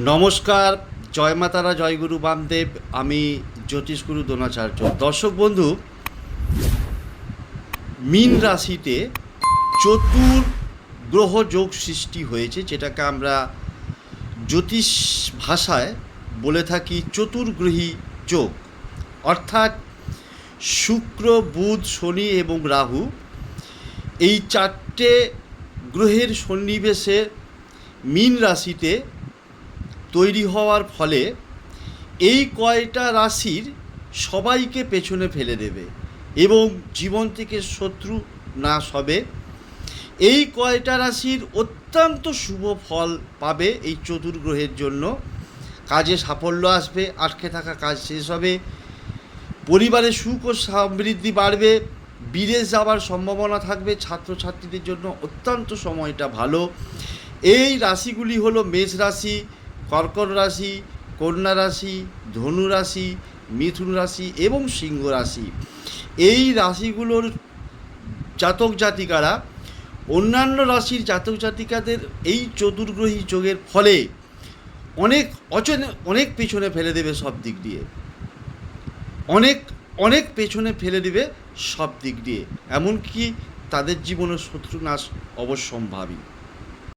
নমস্কার, জয় মাতারা, জয় গুরু বামদেব। আমি জ্যোতিষগুরু দ্রোণাচার্য। দর্শক বন্ধু, মীন রাশিতে চতুর গ্রহ যোগ সৃষ্টি হয়েছে, যেটাকে আমরা জ্যোতিষ ভাষায় বলে থাকি চতুর্গ্রহী যোগ। অর্থাৎ শুক্র, বুধ, শনি এবং রাহু, এই চারটে গ্রহের সন্নিবেশে মীন রাশিতে তৈরি হওয়ার ফলে এই কয়টা রাশির সবাইকে পেছনে ফেলে দেবে এবং জীবন থেকে শত্রু নাশ হবে। এই কয়টা রাশির অত্যন্ত শুভ ফল পাবে এই চতুর্গ্রহের জন্য। কাজে সাফল্য আসবে, আটকে থাকা কাজ শেষ হবে, পরিবারে সুখ ও সমৃদ্ধি বাড়বে, বিদেশ যাওয়ার সম্ভাবনা থাকবে। ছাত্রছাত্রীদের জন্য অত্যন্ত সময়টা ভালো। এই রাশিগুলি হলো মেষ রাশি, কর্কট রাশি, কন্যা রাশি, ধনু রাশি, মিথুন রাশি এবং সিংহ রাশি। এই রাশিগুলোর জাতক জাতিকারা অন্যান্য রাশির জাতক জাতিকাদের এই চতুর্গ্রহী যোগের ফলে অনেক পেছনে ফেলে দেবে সব দিক দিয়ে, অনেক পেছনে ফেলে দেবে সব দিক দিয়ে, এমনকি তাদের জীবনের শত্রুনাশ অবশ্যম্ভাবী।